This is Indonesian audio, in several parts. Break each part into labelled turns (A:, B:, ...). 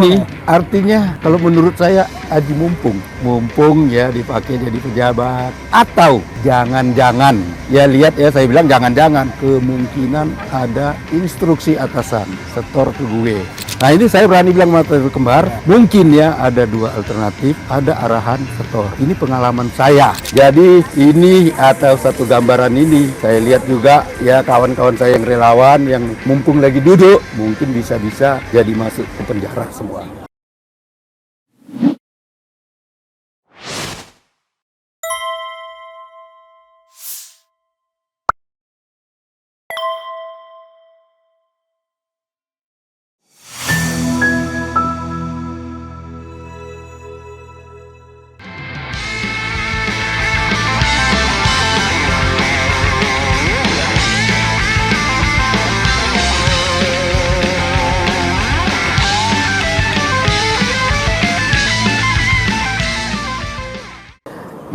A: ini artinya kalau menurut saya aji mumpung ya dipakai jadi pejabat, atau jangan-jangan ya lihat ya, saya bilang jangan-jangan kemungkinan ada instruksi atasan setor ke gue. Nah ini saya berani bilang materi kembar, mungkin ya ada dua alternatif, ada arahan setor. Ini pengalaman saya. Jadi ini atau satu gambaran ini saya lihat juga ya kawan-kawan saya yang relawan yang mumpung lagi duduk, mungkin bisa-bisa jadi masuk ke penjara semua.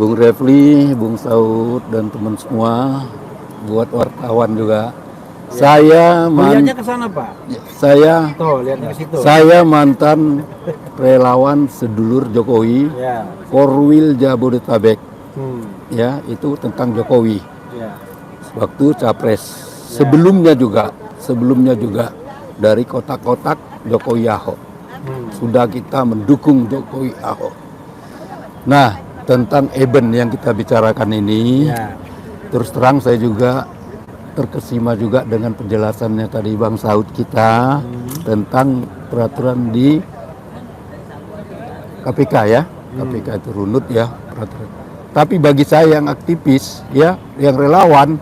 A: Bung Refli, Bung Saud, dan teman semua, buat wartawan juga. Ya.
B: Lihatnya ke sana, Pak. Tuh, lihatnya ke situ.
A: Saya mantan relawan sedulur Jokowi,
B: Ya.
A: Korwil Jabodetabek. Ya, itu tentang Jokowi.
B: Ya.
A: Waktu capres. Sebelumnya juga dari kotak-kotak Jokowi Ahok. Sudah kita mendukung Jokowi Ahok. Nah, tentang event yang kita bicarakan ini, terus terang saya juga terkesima juga dengan penjelasannya tadi Bang Saud kita tentang peraturan di KPK ya. KPK itu runut ya peraturan. Tapi bagi saya yang aktivis ya, yang relawan,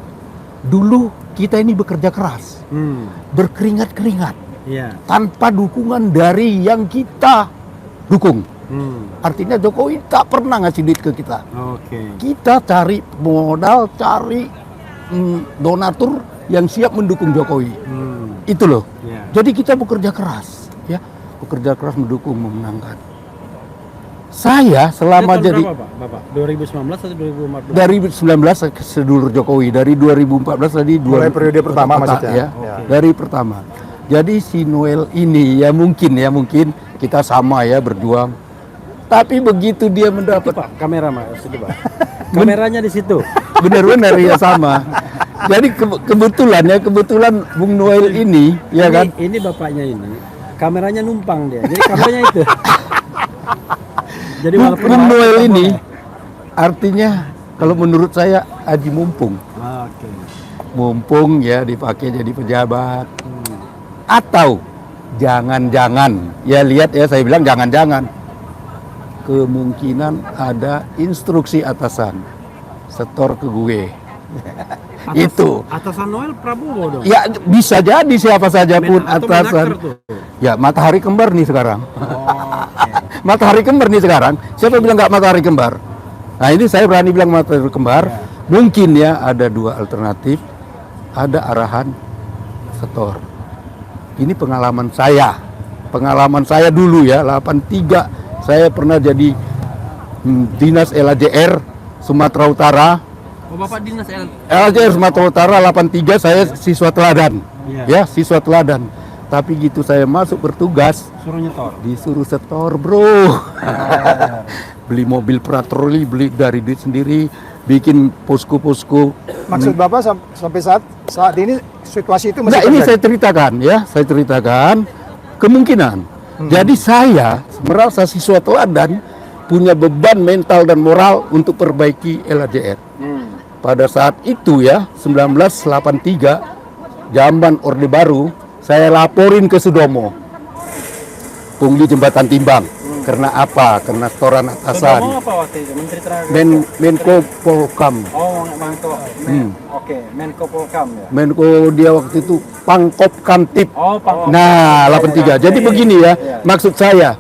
A: dulu kita ini bekerja keras, berkeringat-keringat, tanpa dukungan dari yang kita dukung. Artinya Jokowi tak pernah ngasih duit ke kita. Kita cari modal, cari donatur yang siap mendukung Jokowi. Itu loh. Jadi kita bekerja keras, ya, bekerja keras mendukung, memenangkan. Saya selama jadi
B: berapa, Bapak? 2019 atau 2014?
A: dari 19 sedulur Jokowi, dari 2014 tadi
C: mulai periode pertama maksudnya.
A: Ya, dari pertama. Jadi si Noel ini ya mungkin kita sama ya berjuang. Tapi begitu dia mendapat,
B: Pak, kamera Mas, situ, Pak. Kameranya di situ.
A: Benar-benar ya sama. Jadi kebetulan Bung Noel ini ya kan.
B: Ini bapaknya ini. Kameranya numpang dia. Jadi kameranya itu. Jadi
A: Bung Noel ini artinya kalau menurut saya aji mumpung. Mumpung ya dipakai jadi pejabat. Atau jangan-jangan ya lihat ya, saya bilang jangan-jangan kemungkinan ada instruksi atasan setor ke gue. Itu
B: atasan Noel Prabowo dong.
A: ya bisa jadi siapa saja pun atasan. Ya matahari kembar nih sekarang. Matahari kembar nih sekarang. Siapa bilang nggak matahari kembar? Nah ini saya berani bilang matahari kembar. Mungkin ya ada dua alternatif, ada arahan setor. Ini pengalaman saya dulu ya, 83 saya pernah jadi dinas LAJR Sumatera Utara.
B: Oh, Bapak dinas
A: LAJR Sumatera Utara 83, saya siswa teladan. Ya, siswa teladan. Tapi gitu saya masuk bertugas,
B: suruh nyetor.
A: Disuruh setor, bro. Beli mobil patroli, beli dari duit sendiri, bikin posko-posko.
C: Maksud Bapak sampai saat ini situasi itu masih
A: Nah, ini
C: terjadi?
A: saya ceritakan kemungkinan. Jadi saya merasa siswa teladan punya beban mental dan moral untuk perbaiki LAJR. Pada saat itu ya, 1983, zaman Orde Baru, saya laporin ke Sudomo, pungli jembatan timbang. Karena apa? Karena setoran atasan.
B: Sudomo apa waktu itu? Menteri Tenaga
A: Menko Polhukam.
B: Oh, Menko. Oke, Menko Polhukam ya.
A: Menko dia waktu itu Pangkop Kamtip.
B: Oh, Pangkop.
A: Nah, 83. Jadi begini ya, maksud saya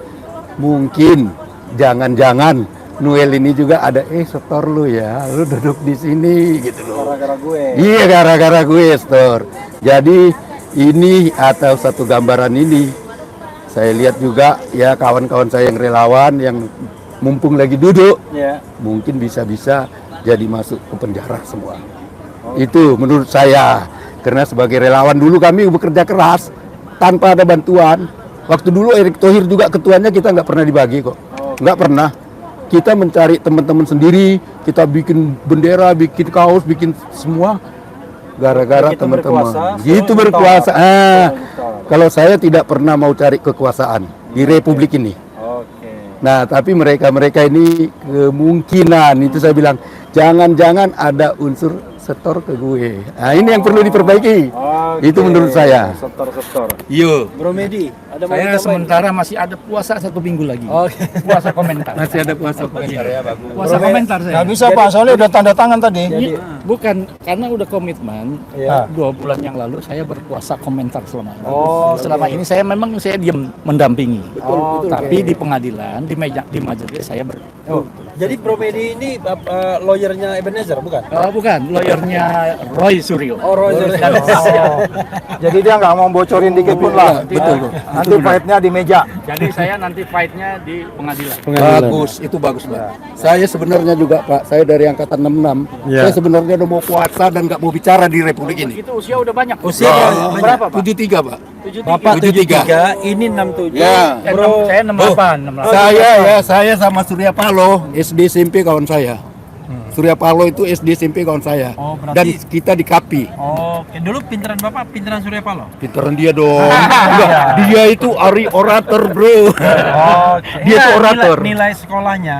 A: mungkin jangan-jangan Noel ini juga ada setor lu ya, lu duduk di sini gitu loh.
B: Gara-gara gue.
A: Iya, gara-gara gue setor. Jadi ini atau satu gambaran ini saya lihat juga ya kawan-kawan saya yang relawan yang mumpung lagi duduk, mungkin bisa-bisa jadi masuk ke penjara semua. Itu menurut saya. Karena sebagai relawan dulu kami bekerja keras tanpa ada bantuan. Waktu dulu Erick Thohir juga ketuanya kita nggak pernah dibagi kok. Nggak pernah. Kita mencari teman-teman sendiri, kita bikin bendera, bikin kaos, bikin semua gara-gara
B: Begitu
A: teman-teman.
B: berkuasa,
A: Gitu
B: semua
A: berkuasa.
B: ditolak.
A: Kalau saya tidak pernah mau cari kekuasaan di republik ini.
B: Oke.
A: Nah, tapi mereka ini kemungkinan itu saya bilang jangan-jangan ada unsur setor ke gue. Nah, ini yang perlu diperbaiki. Itu menurut saya.
B: Setor.
A: Iya.
B: Bro Medi, ada mau
D: Saya
B: ditambahin?
D: sementara masih ada puasa 1 minggu lagi.
B: Oke.
D: Puasa komentar.
A: Masih ada puasa komentar ya, bagus.
D: Puasa komentar saya.
C: Nggak bisa Pak, soalnya udah tanda tangan tadi.
D: Jadi, bukan karena udah komitmen.
B: Iya.
D: 2 bulan yang lalu saya berpuasa komentar selama ini.
B: Oh,
D: selama ini saya memang diam mendampingi.
B: Betul,
D: Tapi di pengadilan, di majelis saya
B: Oh, jadi Bro Medi ini lawyernya Ebenezer bukan?
D: bukan, lawyernya Roy Suryo.
B: Oh, Roger.
C: Jadi dia nggak mau bocorin dikit pun lah.
A: Betul.
C: Nanti fight-nya di meja.
D: Jadi saya nanti fight-nya di pengadilan.
A: Bagus, itu bagus Pak. Saya sebenarnya juga Pak, saya dari angkatan 66. Saya sebenarnya udah mau puasa dan nggak mau bicara di republik ini.
D: Itu usia udah banyak.
B: Usia berapa, Pak?
A: 73 Pak.
B: Bapak
A: 73.
B: 73, ini 67.
A: Ya.
B: Bro,
D: Saya 68.
A: Saya sama Surya Paloh, SD SMP kawan saya. Surya Paloh itu SD SMP kawan saya.
B: Oh, berarti-
A: Dan kita di KAPI.
B: Oke, dulu pinteran Bapak, pinteran Surya Paloh.
A: Pinteran dia dong. Enggak, dia itu orator, bro. Dia itu orator.
B: Nilai sekolahnya,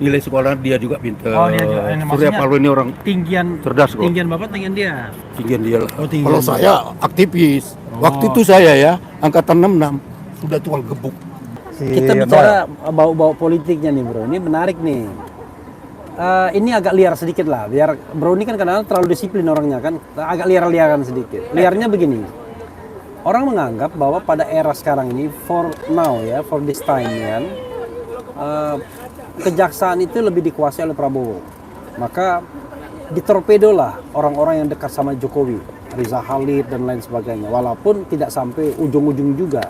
A: Nilai sekolah dia juga pinter.
B: Oh, dia juga. Ini
A: Surya
B: maksudnya-
A: Paloh ini orang
B: tinggian
A: cerdas kok.
B: tinggian Bapak, tinggian dia.
A: tinggian dia lah.
B: Oh, tinggian
A: Kalau
B: dia.
A: saya aktivis. Waktu itu saya ya, angkatan 66 sudah tual gebuk.
B: Kita bicara bau-bau politiknya nih Bro, ini menarik nih. Ini agak liar sedikit lah, biar Bro ini kan kadang-kadang terlalu disiplin orangnya kan, agak liar-liaran sedikit. Liarnya begini, orang menganggap bahwa pada era sekarang ini, for now ya, for this time ya, kejaksaan itu lebih dikuasai oleh Prabowo. Maka ditorpedo lah orang-orang yang dekat sama Jokowi, Riza Khalid dan lain sebagainya, walaupun tidak sampai ujung-ujung juga.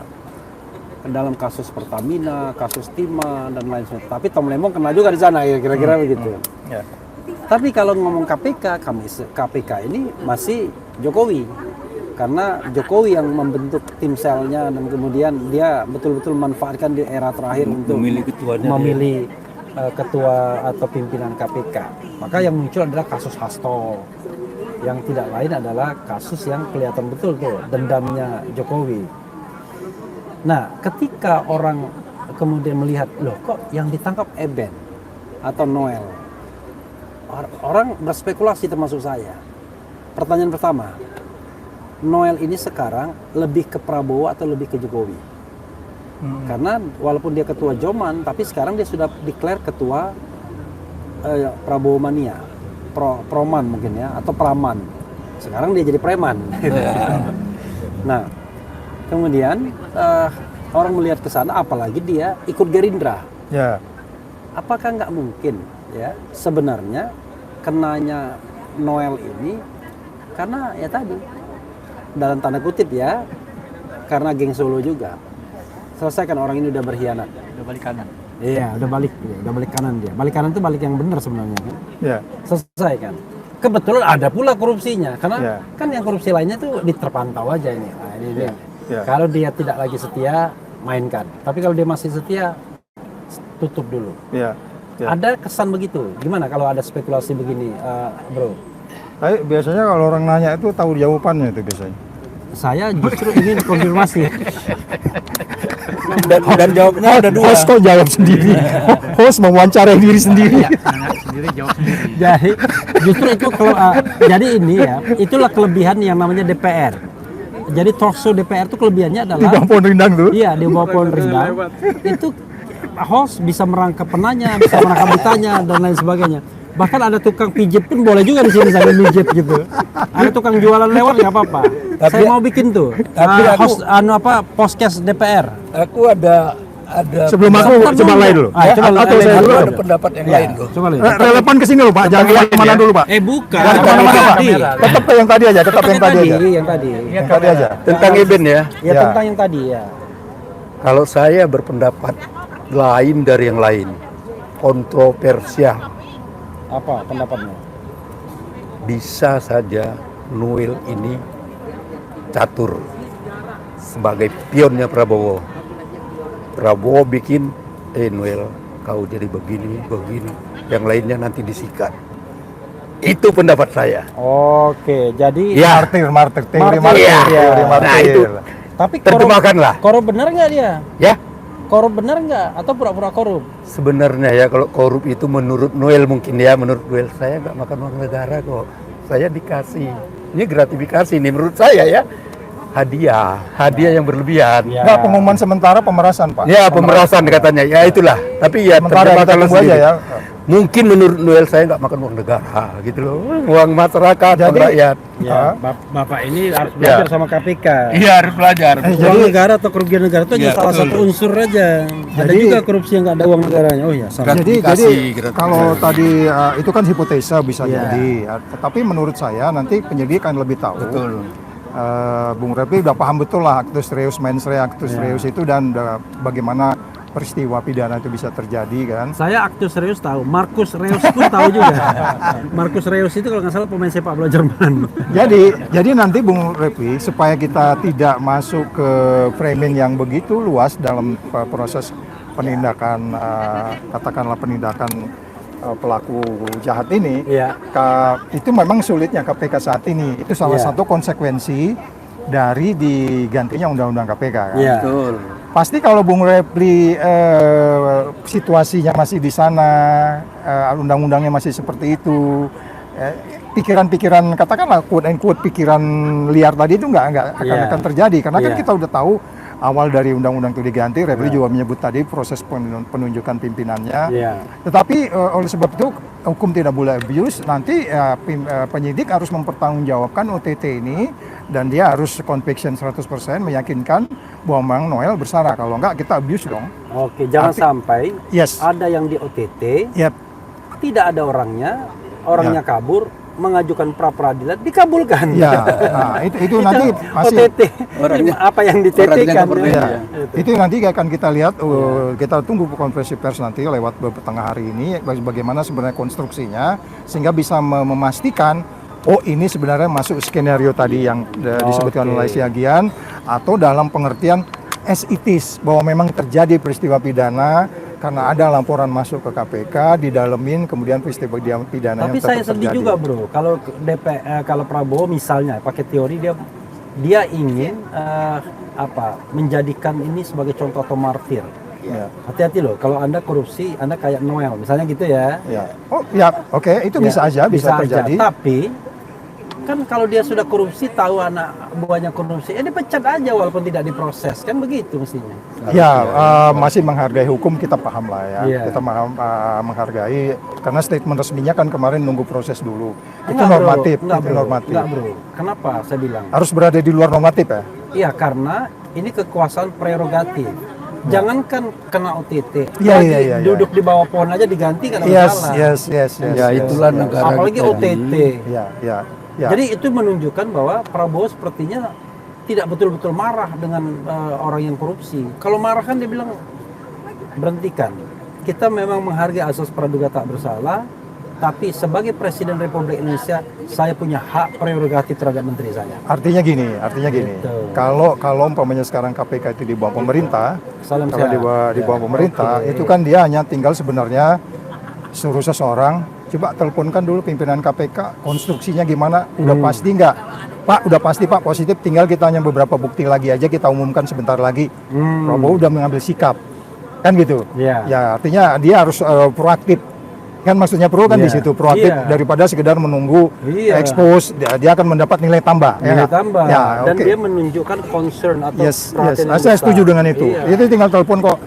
B: Dalam kasus Pertamina, kasus Timah dan lain sebagainya. Tapi Tom Lembong kena juga di sana ya, kira-kira begitu. Tapi kalau ngomong KPK, KPK ini masih Jokowi. Karena Jokowi yang membentuk tim selnya dan kemudian dia betul-betul memanfaatkan di era terakhir untuk
A: Memilih ketuanya
B: memilih ketua atau pimpinan KPK. Maka yang muncul adalah kasus Hasto. Yang tidak lain adalah kasus yang kelihatan betul tuh dendamnya Jokowi. Nah, ketika orang kemudian melihat, loh kok yang ditangkap Eben atau Noel? Orang berspekulasi termasuk saya. Pertanyaan pertama, Noel ini sekarang lebih ke Prabowo atau lebih ke Jokowi? Karena walaupun dia ketua Joman, tapi sekarang dia sudah declare ketua Prabowo Mania, Proman mungkin ya, atau Praman. Sekarang dia jadi preman. Nah, kemudian orang melihat ke sana, apalagi dia ikut Gerindra.
C: Ya.
B: Apakah nggak mungkin ya sebenarnya kenanya Noel ini karena ya tadi dalam tanda kutip ya karena geng Solo juga. Selesaikan orang ini udah berkhianat.
D: Udah balik kanan.
B: Iya, udah balik kanan dia. Balik kanan itu balik yang benar sebenarnya kan.
C: Ya.
B: Selesai kan. Kebetulan ada pula korupsinya karena
C: Ya.
B: kan yang korupsi lainnya tuh diterpantau aja ini. Nah, ini dia.
C: Ya.
B: Kalau dia tidak lagi setia, mainkan. Tapi kalau dia masih setia, tutup dulu.
C: Ya. Ya.
B: Ada kesan begitu. Gimana kalau ada spekulasi begini, Bro?
C: Tapi biasanya kalau orang nanya itu tahu jawabannya itu biasanya.
B: Saya justru ingin konfirmasi.
A: Dan jawabnya ada dua.
C: Host kok jawab sendiri. Host mewawancarai diri sendiri.
D: Nanya sendiri, jawab sendiri.
B: Jadi justru itu jadi ini ya, itulah kelebihan yang namanya DPR. Jadi talkshow DPR itu kelebihannya
C: Di
B: adalah
C: bawah pohon rindang tuh.
B: iya di bawah pohon rindang. Itu host bisa merangkap penanya, bisa merangkap ditanya dan lain sebagainya. Bahkan ada tukang pijit pun boleh juga di sini sambil pijit gitu. Ada tukang jualan lewat nggak apa-apa. Saya mau bikin tuh host podcast DPR.
A: Aku ada
C: Sebelum aku coba lain dulu. Atau saya dulu.
A: ada pendapat yang lain kok.
B: Coba lihat.
C: Relevan ke sini loh Pak. Jangan kemana-mana dulu Pak.
B: Bukan.
C: Jangan kemana-mana Pak. Tetap ke yang tadi aja. Tetap yang tadi aja.
B: Yang tadi.
C: Yang tadi aja.
A: Tentang Eben ya.
B: Ya,
C: Ya.
B: tentang yang tadi ya.
A: Kalau saya berpendapat lain dari yang lain. Kontroversial.
B: Apa pendapatnya?
A: Bisa saja Noel ini catur sebagai pionnya Prabowo. Prabowo bikin, Noel, kau jadi begini, yang lainnya nanti disikat. Itu pendapat saya.
B: Oke, jadi
A: Ya,
C: Martir, teori
B: Martir,
C: martir,
B: ya.
C: teori martir.
A: Nah, itu.
B: tapi
A: Terjemahkanlah.
B: korup benar nggak dia?
A: Ya,
B: Korup benar nggak? Atau pura-pura korup?
A: sebenarnya ya kalau korup itu menurut Noel mungkin ya, menurut Noel saya nggak makan uang negara kok. Saya dikasih. Ini gratifikasi nih menurut saya ya. Hadiah yang berlebihan.
B: Ya.
C: Nggak, pengumuman sementara pemerasan, Pak.
A: Ya, pemerasan katanya. Ya itulah. Tapi ya
C: Sementara kita
A: terjemahkanlah
C: tunggu aja
A: sendiri.
C: ya.
A: Mungkin menurut Noel saya nggak makan uang negara gitu loh. Uang masyarakat, uang
C: Jadi-
A: rakyat.
B: Ya, Bapak ini harus belajar sama KPK.
A: Iya, harus belajar.
B: Uang negara atau kerugian negara itu hanya
A: Iya,
B: salah
A: betul.
B: satu unsur aja. Ada
C: Jadi-
B: juga korupsi yang nggak ada uang negaranya. Oh ya, salah.
C: Jadi
A: Gratifikasi.
C: kalau tadi itu kan hipotesa bisa
B: Ya.
C: jadi. Tapi menurut saya nanti penyidik akan lebih tahu.
A: Betul.
C: Bung Repli udah paham betul lah actus reus mens rea actus reus itu dan bagaimana peristiwa pidana itu bisa terjadi kan.
B: Saya aktus Reus tahu, Marcus Reus pun tahu juga. Marcus Reus itu kalau nggak salah pemain sepak bola Jerman.
C: Jadi nanti Bung Repli supaya kita tidak masuk ke framing yang begitu luas dalam proses penindakan katakanlah penindakan pelaku jahat ini,
B: Iya.
C: itu memang sulitnya KPK saat ini. Itu salah
B: Iya.
C: satu konsekuensi dari digantinya Undang-Undang KPK kan.
B: Iya.
A: Betul.
C: Pasti kalau Bung Repli situasinya masih di sana, undang-undangnya masih seperti itu, pikiran-pikiran katakanlah quote and quote pikiran liar tadi itu nggak akan terjadi karena kan
B: Iya.
C: kita udah tahu awal dari undang-undang itu diganti. Repli juga menyebut tadi proses penunjukan pimpinannya.
B: Iya.
C: Tetapi oleh sebab itu hukum tidak boleh abuse. Nanti penyidik harus mempertanggungjawabkan OTT ini dan dia harus conviction 100% meyakinkan bahwa Mang Noel bersalah. Kalau enggak kita abuse dong.
B: Oke, jangan sampai
C: Yes.
B: ada yang di OTT,
C: Yep.
B: tidak ada orangnya kabur, mengajukan pra peradilan dikabulkan.
C: Ya. Nah, itu nanti masih
B: OTT. Apa yang ditetekan.
C: ya, itu nanti akan kita lihat. Kita tunggu konferensi pers nanti lewat tengah hari ini bagaimana sebenarnya konstruksinya sehingga bisa memastikan ini sebenarnya masuk skenario tadi yang disebutkan oleh Siagian atau dalam pengertian as it is bahwa memang terjadi peristiwa pidana karena ada laporan masuk ke KPK, didalemin, kemudian peristiwa pidana
B: Tapi
C: yang
B: saya
C: tetap
B: sedih
C: terjadi.
B: juga bro, kalau kalau Prabowo misalnya pakai teori dia ingin menjadikan ini sebagai contoh atau martir.
C: Ya.
B: Hati-hati loh, kalau Anda korupsi, Anda kayak Noel, misalnya gitu ya.
C: Ya. Oh ya, oke, itu bisa aja, bisa terjadi.
B: Tapi kan kalau dia sudah korupsi, tahu anak buahnya korupsi, dipecat aja walaupun tidak diproses, kan begitu mestinya.
C: Ya, masih menghargai hukum, kita paham lah ya.
B: Iya.
C: Kita menghargai karena statement resminya kan kemarin nunggu proses dulu. Itu
B: Enggak, bro.
C: normatif,
B: Enggak,
C: itu
B: bro.
C: normatif.
B: Enggak, bro. Kenapa saya bilang?
C: Harus berada di luar normatif ya.
B: Iya, karena ini kekuasaan prerogatif. Jangankan kena OTT,
C: Iya,
B: lagi
C: iya.
B: duduk di bawah pohon aja diganti kan ada
C: Yes,
B: masalah.
C: yes.
A: Ya, itulah negara
B: Apalagi
A: kita
B: OTT.
A: ini.
C: Ya.
B: Jadi itu menunjukkan bahwa Prabowo sepertinya tidak betul-betul marah dengan orang yang korupsi. Kalau marah kan dia bilang berhentikan. Kita memang menghargai asas praduga tak bersalah, tapi sebagai Presiden Republik Indonesia saya punya hak prerogatif terhadap menteri saya.
C: Artinya gini.
B: Gitu.
C: Kalau umpamanya sekarang KPK itu di bawah pemerintah,
B: Salam
C: kalau
B: sehat.
C: di bawah
B: Ya,
C: pemerintah,
B: oke.
C: itu kan dia hanya tinggal sebenarnya suruh seseorang, coba teleponkan dulu pimpinan KPK, konstruksinya gimana, udah pasti nggak? Pak, udah pasti Pak positif, tinggal kita hanya beberapa bukti lagi aja kita umumkan sebentar lagi. Prabowo udah mengambil sikap, kan gitu.
B: Iya.
C: Ya artinya dia harus proaktif. Kan maksudnya pro kan
B: Iya.
C: di situ proaktif
B: Iya.
C: daripada sekedar menunggu
B: Iya.
C: expose, dia akan mendapat nilai tambah.
B: Nilai
C: nggak?
B: tambah
C: Ya,
B: dan
C: oke.
B: dia menunjukkan concern atau
C: Yes.
B: perhatian yang
C: Saya
B: besar.
C: setuju dengan itu.
B: Iya.
C: Itu tinggal telepon kok.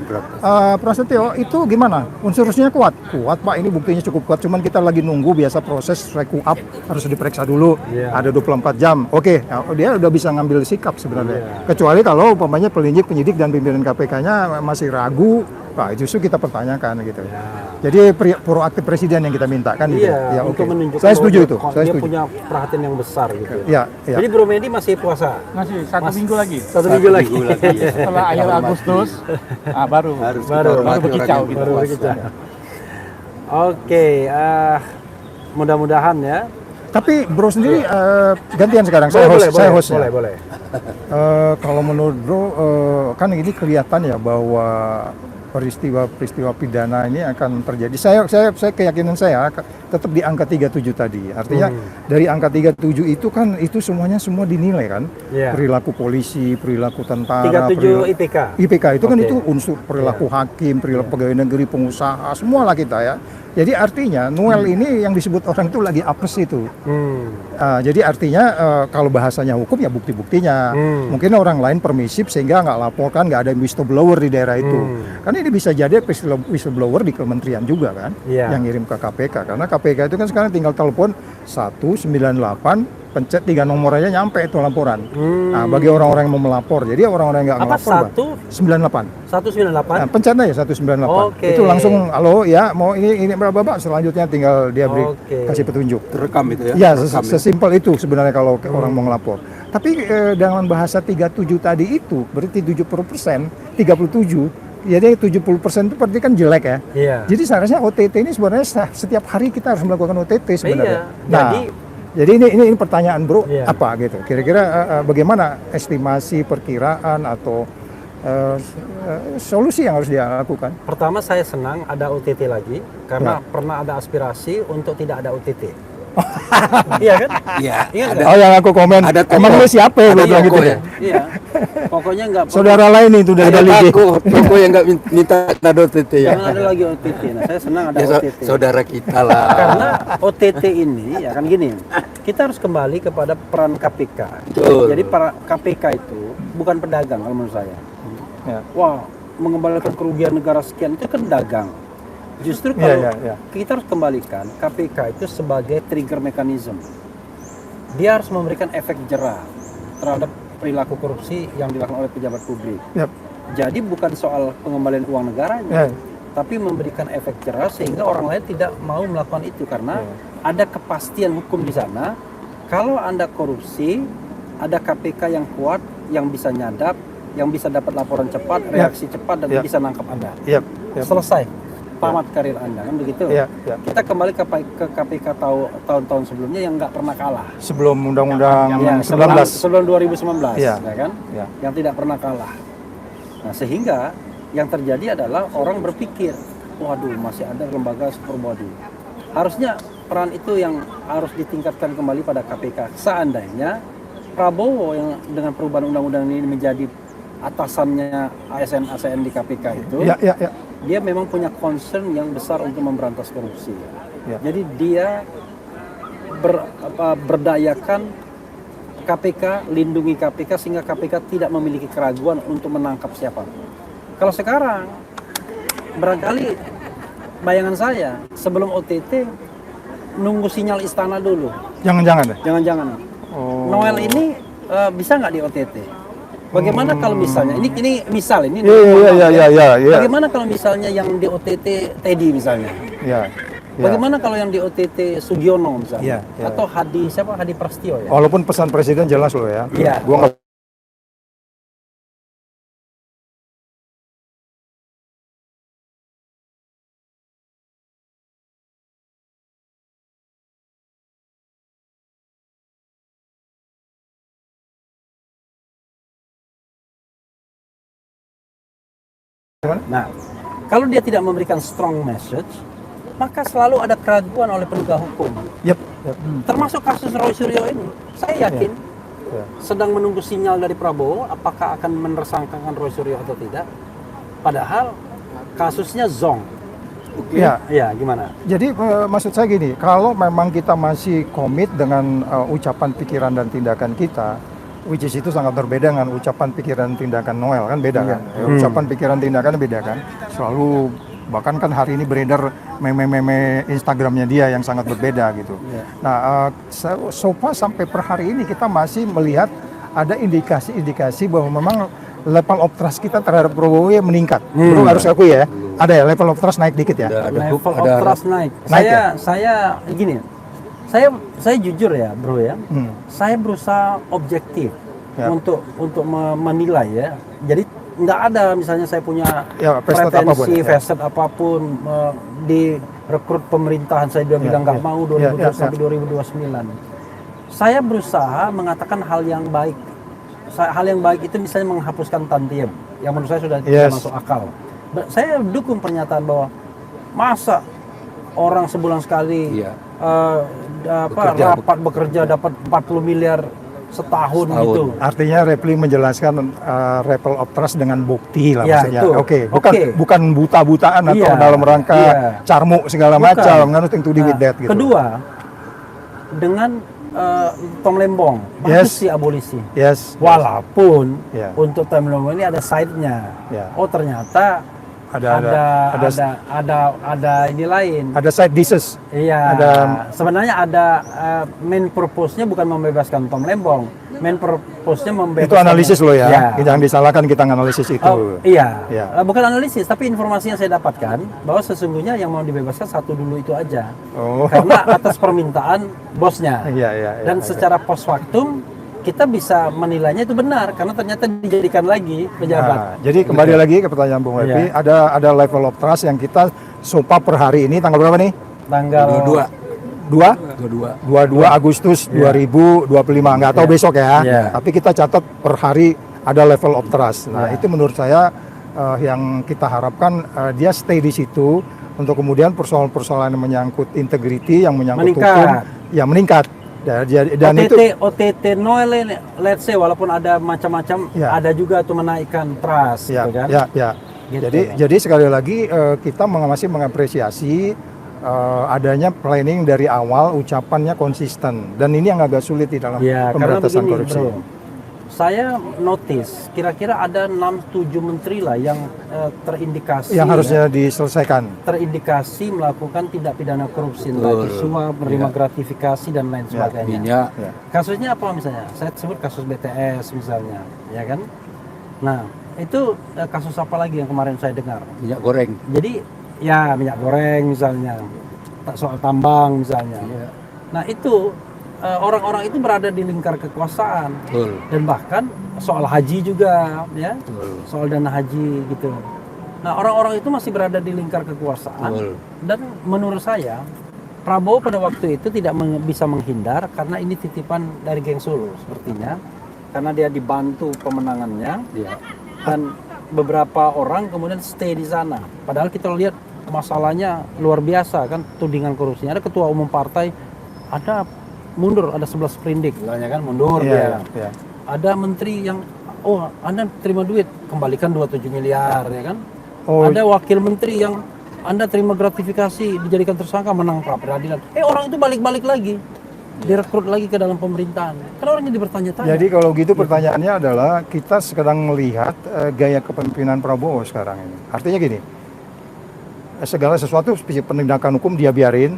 C: Prasetyo, itu gimana? Unsurnya kuat? Kuat Pak, ini buktinya cukup kuat. Cuman kita lagi nunggu biasa proses rekuap harus diperiksa dulu.
B: Iya.
C: Ada 24 jam. Oke, dia udah bisa ngambil sikap sebenarnya.
B: Iya.
C: Kecuali kalau umpamanya penyidik dan pimpinan KPK-nya masih ragu, Pak, justru kita pertanyakan gitu. Jadi proaktif presiden yang kita minta kan gitu.
B: Iya,
C: Ya,
B: untuk
C: oke.
B: menunjukkan
C: Saya
B: bahwa
C: setuju
B: dia,
C: itu. Saya
B: dia
C: setuju.
B: punya perhatian yang besar gitu.
C: Ya, ya.
B: Jadi Bro Medi masih puasa.
D: Masih satu minggu lagi.
B: Satu minggu lagi.
D: Setelah akhir Agustus, baru berkicau gitu.
B: Baru berkicau. Oke, mudah-mudahan ya
C: Tapi Bro sendiri gantian sekarang, saya hostnya.
B: Boleh.
C: Kalau menurut Bro, kan ini kelihatan ya bahwa peristiwa pidana ini akan terjadi. Saya keyakinan saya tetap di angka 37 tadi. Artinya dari angka 37 itu kan itu semuanya semua dinilai kan. Perilaku polisi, perilaku tentara,
B: 37 IPK.
C: IPK itu kan itu unsur perilaku hakim, perilaku pegawai negeri, pengusaha, semualah kita ya. Jadi artinya Noel ini yang disebut orang itu lagi apes itu. Jadi artinya kalau bahasanya hukum ya bukti-buktinya. Mungkin orang lain permisif sehingga nggak laporkan, nggak ada whistleblower di daerah itu. Karena ini bisa jadi whistleblower di kementerian juga kan, yang ngirim ke KPK. Karena KPK itu kan sekarang tinggal telepon 198 pencet 3 nomor aja nyampe itu laporan. Nah, bagi orang-orang yang mau melapor. Jadi orang-orang yang nggak ngelapor
B: 198.
C: Nah, pencet aja 198. Itu langsung halo ya mau ini berapa Pak, selanjutnya tinggal dia beri kasih petunjuk.
A: Terekam itu ya.
C: Ya, sesimpel itu sebenarnya kalau orang mau ngelapor. Tapi dengan bahasa 37 tadi itu berarti 70%, 37. Jadi 70% itu berarti kan jelek ya. Jadi seharusnya OTT ini sebenarnya setiap hari kita harus melakukan OTT sebenarnya. Jadi ini pertanyaan Bro, apa gitu? Kira-kira bagaimana estimasi, perkiraan atau solusi yang harus dia lakukan?
B: Pertama saya senang ada OTT lagi karena pernah ada aspirasi untuk tidak ada OTT. Iya kan?
A: Iya.
C: Oh yang aku komen, emang lu siapa ya bilang gitu ya?
B: Iya. Pokoknya nggak perlu.
C: Saudara lain itu dari Bali.
A: Toko yang nggak minta ada OTT ya.
B: Jangan ada lagi OTT. Nah, saya senang ada OTT.
A: Saudara kita lah.
B: Karena OTT ini ya kan gini, kita harus kembali kepada peran KPK. Jadi para KPK itu bukan pedagang kalau menurut saya. Wah, mengembalikan kerugian negara sekian itu kan dagang. Justru kalau kita harus kembalikan KPK itu sebagai trigger mechanism. Dia harus memberikan efek jera terhadap perilaku korupsi yang dilakukan oleh pejabat publik. Jadi bukan soal pengembalian uang negaranya, tapi memberikan efek jera sehingga orang lain tidak mau melakukan itu karena ada kepastian hukum di sana. Kalau Anda korupsi, ada KPK yang kuat, yang bisa nyadap, yang bisa dapat laporan cepat, reaksi cepat dan bisa nangkap Anda. Selesai. Tamat karir Anda kan begitu. Kita kembali ke KPK tahun-tahun sebelumnya yang nggak pernah kalah.
C: Sebelum undang-undang 19.
B: Sebelum 2019, ya kan? Yang tidak pernah kalah. Nah, sehingga yang terjadi adalah orang berpikir, waduh masih ada lembaga super body. Harusnya peran itu yang harus ditingkatkan kembali pada KPK. Seandainya Prabowo yang dengan perubahan undang-undang ini menjadi atasannya ASN di KPK itu, dia memang punya concern yang besar untuk memberantas korupsi. Jadi dia berdayakan KPK, lindungi KPK sehingga KPK tidak memiliki keraguan untuk menangkap siapa. Kalau sekarang, barangkali bayangan saya sebelum OTT nunggu sinyal istana dulu.
C: Jangan-jangan deh.
B: Jangan-jangan. Noel ini bisa nggak di OTT? Bagaimana kalau misalnya ini misal ini bagaimana kalau misalnya yang di OTT Teddy misalnya? Bagaimana kalau yang di OTT Sugiono misalnya? Atau Hadi Prasetyo ya?
C: Walaupun pesan presiden jelas loh ya. Gua nggak
B: Nah, kalau dia tidak memberikan strong message, maka selalu ada keraguan oleh penegak hukum. Termasuk kasus Roy Suryo ini. Saya yakin sedang menunggu sinyal dari Prabowo apakah akan menersangkakan Roy Suryo atau tidak. Padahal kasusnya zong. Ya, gimana?
C: Jadi maksud saya gini, kalau memang kita masih komit dengan ucapan, pikiran dan tindakan kita, which is itu sangat berbeda dengan ucapan, pikiran, tindakan Noel kan beda kan. Ucapan, pikiran, tindakan beda kan. Selalu bahkan kan hari ini beredar meme-meme Instagramnya dia yang sangat berbeda gitu. Nah, so far sampai per hari ini kita masih melihat ada indikasi-indikasi bahwa memang level of trust kita terhadap Prabowo meningkat. Bro harus akui ya. Ada ya level of trust naik dikit ya.
B: Level of trust naik. Saya gini. Saya jujur ya, Bro ya. Saya berusaha objektif untuk menilai ya. Jadi nggak ada misalnya saya punya pretensi facet apapun di rekrut pemerintahan saya bilang nggak mau 2020 sampai 2029. Saya berusaha mengatakan hal yang baik. Hal yang baik itu misalnya menghapuskan tantiem, yang menurut saya sudah tidak masuk akal. Saya dukung pernyataan bahwa masa orang sebulan sekali rapat bekerja dapat 40 miliar setahun gitu.
C: Artinya Reply menjelaskan level of trust dengan bukti lah
B: Ya,
C: maksudnya.
B: itu.
C: Bukan buta-butaan atau dalam rangka carmuk segala macam. Nothing to do with that gitu.
B: Kedua, dengan Tom Lembong bagus sih abolisi. Walaupun untuk Tom Lembong ini ada side-nya. Oh ternyata ada ini lain.
C: Ada side dishes.
B: Iya. Sebenarnya ada main purpose-nya bukan membebaskan Tom Lembong. Main purpose-nya membebaskan.
C: Itu analisis loh ya. Jangan disalahkan kita analisis itu.
B: Bukan analisis, tapi informasi yang saya dapatkan bahwa sesungguhnya yang mau dibebaskan satu dulu itu aja. Karena atas permintaan bosnya. Dan secara post factum kita bisa menilainya itu benar karena ternyata dijadikan lagi pejabat.
C: Jadi kembali lagi ke pertanyaan Bung Reply, ada level of trust yang kita sumpah per hari ini tanggal berapa nih?
B: Tanggal
C: 22 Agustus 2025. Nggak tahu besok ya. Tapi kita catat per hari ada level of trust. Nah, itu menurut saya yang kita harapkan dia stay di situ untuk kemudian persoalan-persoalan yang menyangkut integrity, yang menyangkut hukum ya meningkat. Dan
B: OTT Noel, let's say walaupun ada macam-macam, ada juga tuh menaikkan trust, gitu kan? Gitu.
C: Jadi sekali lagi kita masih mengapresiasi adanya planning dari awal, ucapannya konsisten, dan ini yang agak sulit di dalam pemberantasan korupsi.
B: Bro, saya notice kira-kira ada 6-7 menteri lah yang terindikasi
C: yang harusnya diselesaikan.
B: Terindikasi melakukan tindak pidana korupsi, entah suap, menerima gratifikasi dan lain sebagainya. Kasusnya apa misalnya? Saya sebut kasus BTS misalnya, ya kan? Nah, itu kasus apa lagi yang kemarin saya dengar?
A: Minyak goreng.
B: Jadi ya minyak goreng misalnya, soal tambang misalnya. Nah itu orang-orang itu berada di lingkar kekuasaan. Dan bahkan soal haji juga, ya, soal dana haji gitu. Nah orang-orang itu masih berada di lingkar kekuasaan. Dan menurut saya Prabowo pada waktu itu tidak bisa menghindar karena ini titipan dari geng Solo sepertinya, karena dia dibantu pemenangannya. Dan beberapa orang kemudian stay di sana. Padahal kita lihat masalahnya luar biasa kan, tudingan korupsinya. Ada ketua umum partai, ada mundur, ada 11 sprindik, misalnya kan mundur dia. Ada menteri yang, Anda terima duit, kembalikan 27 miliar, ya kan. Ada wakil menteri yang Anda terima gratifikasi, dijadikan tersangka, menang pra peradilan. Orang itu balik-balik lagi, direkrut lagi ke dalam pemerintahan. Kan orang jadi bertanya-tanya.
C: Jadi kalau gitu pertanyaannya adalah kita sedang melihat gaya kepemimpinan Prabowo sekarang ini. Artinya gini, segala sesuatu penindakan hukum dia biarin,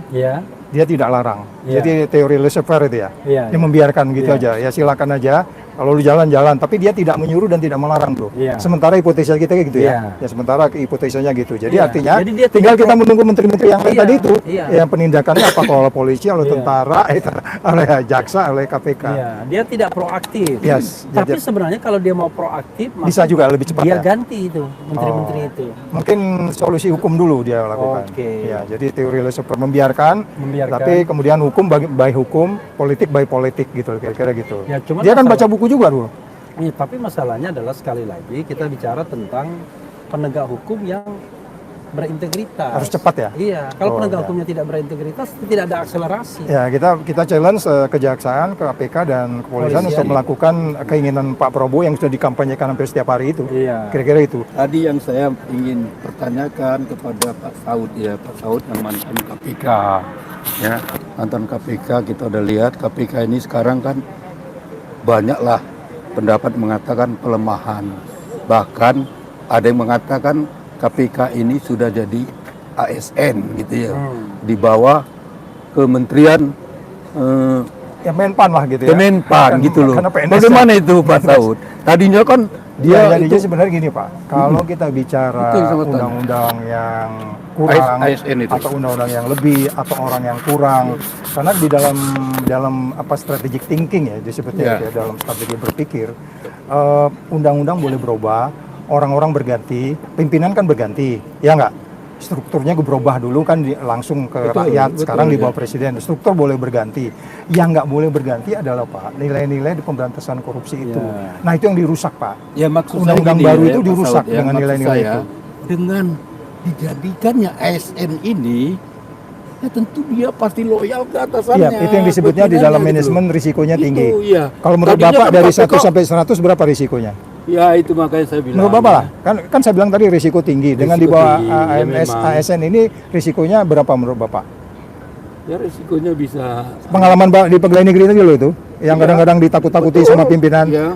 C: dia tidak larang. Jadi teori laissez-faire itu dia membiarkan gitu aja. Ya silakan aja. Kalau lu jalan-jalan, tapi dia tidak menyuruh dan tidak melarang, bro. Sementara hipotesa kita gitu ya. Sementara hipotesanya gitu. Jadi artinya tinggal kita menunggu menteri-menteri yang lain tadi itu, yang penindakannya apa oleh polisi, oleh tentara, oleh jaksa, oleh KPK.
B: Dia tidak proaktif. Tapi sebenarnya kalau dia mau proaktif,
C: bisa juga lebih cepat.
B: Dia ganti itu menteri-menteri itu.
C: Mungkin solusi hukum dulu dia lakukan. Jadi teori laissez-faire membiarkan, tapi kemudian hukum by hukum, politik by politik gitu, kira-kira gitu. Dia kan baca buku juga dulu.
B: Tapi masalahnya adalah sekali lagi kita bicara tentang penegak hukum yang berintegritas.
C: Harus cepat ya?
B: Iya, kalau penegak hukumnya tidak berintegritas, tidak ada akselerasi.
C: Ya, kita challenge kejaksaan, KPK dan kepolisian untuk melakukan keinginan Pak Prabowo yang sudah dikampanyekan hampir setiap hari itu. Kira-kira itu.
A: Tadi yang saya ingin pertanyakan kepada Pak Saud Pak Saud yang mantan KPK. Ya, mantan KPK, kita udah lihat KPK ini sekarang kan banyaklah pendapat mengatakan pelemahan. Bahkan ada yang mengatakan KPK ini sudah jadi ASN gitu ya. Di bawah Kementerian
C: ya Menpan lah gitu ya.
A: Kemenpan gitu loh. Bagaimana itu Pak Saud? Tadinya kan dia
C: itu sebenarnya gini Pak. Kalau kita bicara undang-undang yang kurang atau undang-undang yang lebih atau orang yang kurang, karena di dalam apa strategic thinking ya disebutnya dalam strategi berpikir, undang-undang boleh berubah, orang-orang berganti, pimpinan kan berganti, ya nggak? strukturnya berubah dulu kan langsung ke
A: Betul,
C: rakyat,
A: betul,
C: sekarang di
A: ya.
C: bawah presiden. Struktur boleh berganti. Yang nggak boleh berganti adalah Pak nilai-nilai di pemberantasan korupsi itu.
B: Ya.
C: Nah itu yang dirusak Pak.
A: Ya maksud
C: Undang-undang
A: saya gini
C: baru
A: ya,
C: itu
A: Pak
C: dirusak
A: Saud, ya,
C: dengan
A: maksud
C: nilai-nilai
A: saya,
C: itu.
A: Dengan dijadikannya ASN ini, ya tentu dia pasti loyal ke atasannya.
C: Iya, itu yang disebutnya di dalam manajemen risikonya tinggi.
A: Itu, iya.
C: Kalau menurut
A: Tadinya
C: Bapak
A: kan
C: dari
A: KPK
C: 1 sampai 100 berapa risikonya?
A: Ya itu makanya saya bilang.
C: Menurut Bapak
A: ya.
C: lah, kan saya bilang tadi risiko tinggi. Dengan di
A: Risiko
C: bawah
A: tinggi, ya
C: AMS,
A: memang.
C: ASN ini risikonya berapa menurut Bapak?
A: Ya risikonya bisa.
C: Pengalaman Bapak di pegawai negeri tadi loh itu, yang
A: Iya.
C: kadang-kadang ditakut-takuti
A: Betul.
C: sama pimpinan.
A: Iya.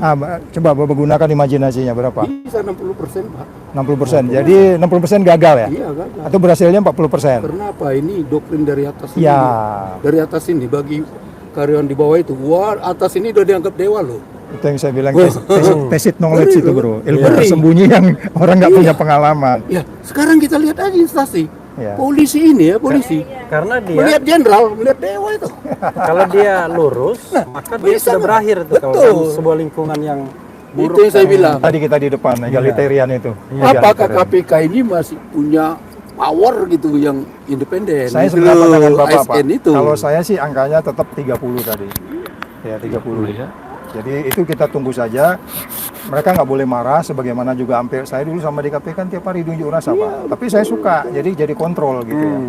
C: Coba Bapak gunakan imajinasinya berapa?
A: Bisa 60% Pak.
C: 60%. Jadi 60% gagal ya?
A: Iya gagal.
C: Atau berhasilnya 40%?
A: Karena apa? Ini doktrin dari atas
C: Ya.
A: ini. Dari atas ini bagi karyawan di bawah itu. Wah atas ini udah dianggap dewa loh.
C: Itu yang saya bilang
A: Wah.
C: tacit knowledge
A: Ngeri
C: itu
A: loh.
C: bro. Ilmu
A: Ngeri.
C: tersembunyi yang orang nggak
A: Iya.
C: punya pengalaman.
A: Ya sekarang kita lihat aja instansi.
C: Ya.
A: Polisi ini ya polisi.
B: Karena dia
A: Melihat jenderal, melihat dewa itu.
B: kalau dia lurus, maka dia
A: bisa
B: sudah
A: nggak?
B: berakhir tuh kalau
A: Betul.
B: dalam sebuah lingkungan yang buruk.
A: Itu yang saya bilang.
C: Tadi kita di depan egalitarian itu.
A: Apakah
C: Egalitarian.
A: KPK ini masih punya power gitu yang independen?
C: Saya
A: Gitu
C: sependapat
A: loh,
C: dengan Bapak, Pak.
A: ASN itu.
C: Kalau saya sih angkanya tetap 30 tadi. Ya, 30.
A: ya.
C: Jadi itu kita tunggu saja. Mereka nggak boleh marah, sebagaimana juga hampir saya dulu sama di KPK kan tiap hari diunjuk rasa Pak. Tapi saya suka, jadi kontrol gitu ya.